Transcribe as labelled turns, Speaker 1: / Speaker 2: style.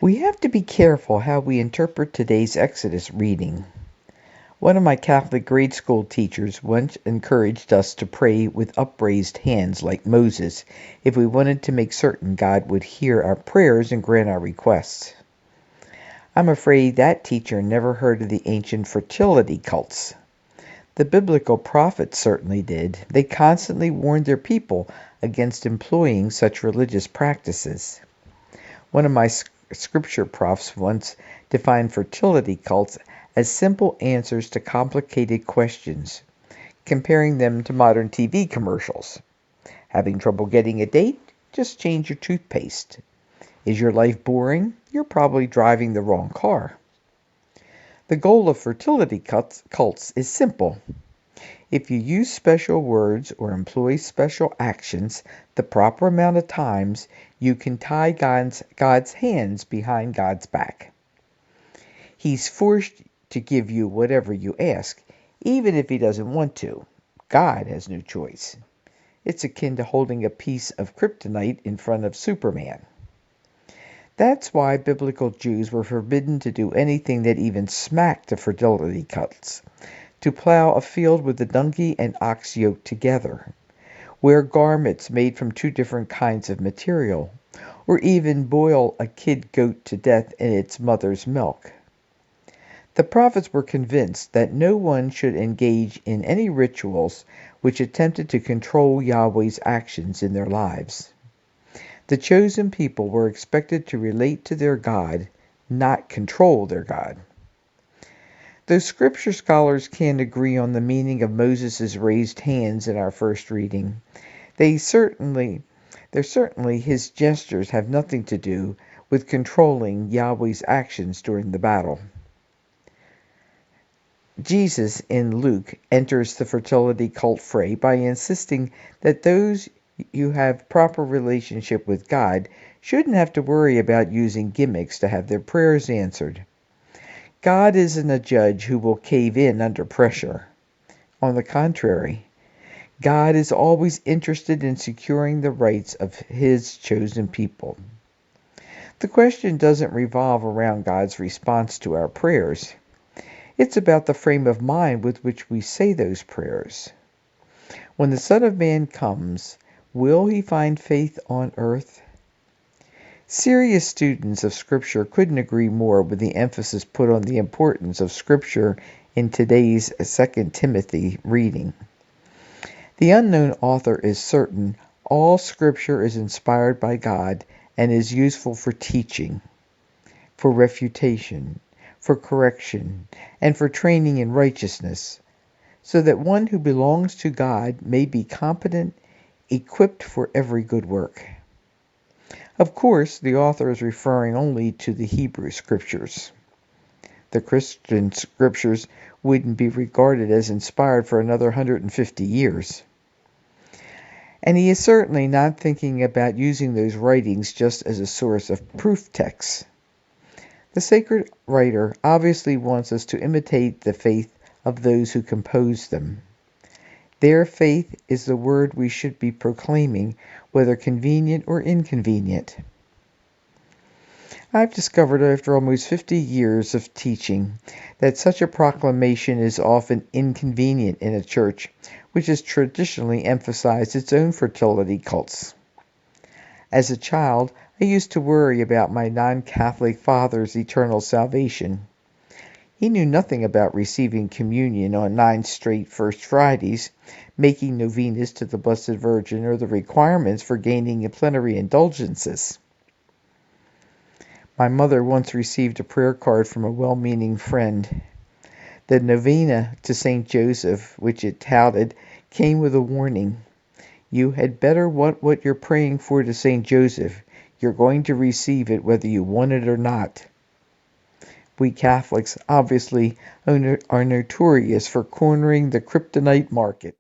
Speaker 1: We have to be careful how we interpret today's Exodus reading. One of my Catholic grade school teachers once encouraged us to pray with upraised hands like Moses if we wanted to make certain God would hear our prayers and grant our requests. I'm afraid that teacher never heard of the ancient fertility cults. The biblical prophets certainly did. They constantly warned their people against employing such religious practices. One of my scripture profs once defined fertility cults as simple answers to complicated questions, comparing them to modern TV commercials. Having trouble getting a date? Just change your toothpaste. Is your life boring? You're probably driving the wrong car. The goal of fertility cults is simple. If you use special words or employ special actions the proper amount of times, you can tie God's hands behind God's back. He's forced to give you whatever you ask, even if he doesn't want to. God has no choice. It's akin to holding a piece of kryptonite in front of Superman. That's why biblical Jews were forbidden to do anything that even smacked of fertility cults. To plow a field with a donkey and ox yoked together, wear garments made from two different kinds of material, or even boil a kid goat to death in its mother's milk. The prophets were convinced that no one should engage in any rituals which attempted to control Yahweh's actions in their lives. The chosen people were expected to relate to their God, not control their God. Though scripture scholars can't agree on the meaning of Moses' raised hands in our first reading, certainly his gestures have nothing to do with controlling Yahweh's actions during the battle. Jesus in Luke enters the fertility cult fray by insisting that those who have proper relationship with God shouldn't have to worry about using gimmicks to have their prayers answered. God isn't a judge who will cave in under pressure. On the contrary, God is always interested in securing the rights of his chosen people. The question doesn't revolve around God's response to our prayers. It's about the frame of mind with which we say those prayers. When the Son of Man comes, will he find faith on earth? Serious students of Scripture couldn't agree more with the emphasis put on the importance of Scripture in today's 2 Timothy reading. The unknown author is certain all Scripture is inspired by God and is useful for teaching, for refutation, for correction, and for training in righteousness, so that one who belongs to God may be competent, equipped for every good work. Of course, the author is referring only to the Hebrew Scriptures. The Christian Scriptures wouldn't be regarded as inspired for another 150 years. And he is certainly not thinking about using those writings just as a source of proof texts. The sacred writer obviously wants us to imitate the faith of those who composed them. Their faith is the word we should be proclaiming, whether convenient or inconvenient. I've discovered after almost 50 years of teaching that such a proclamation is often inconvenient in a church which has traditionally emphasized its own fertility cults. As a child, I used to worry about my non-Catholic father's eternal salvation. He knew nothing about receiving communion on 9 straight First Fridays, making novenas to the Blessed Virgin, or the requirements for gaining plenary indulgences. My mother once received a prayer card from a well-meaning friend. The novena to St. Joseph, which it touted, came with a warning. You had better want what you're praying for to St. Joseph. You're going to receive it whether you want it or not. We Catholics obviously are notorious for cornering the kryptonite market.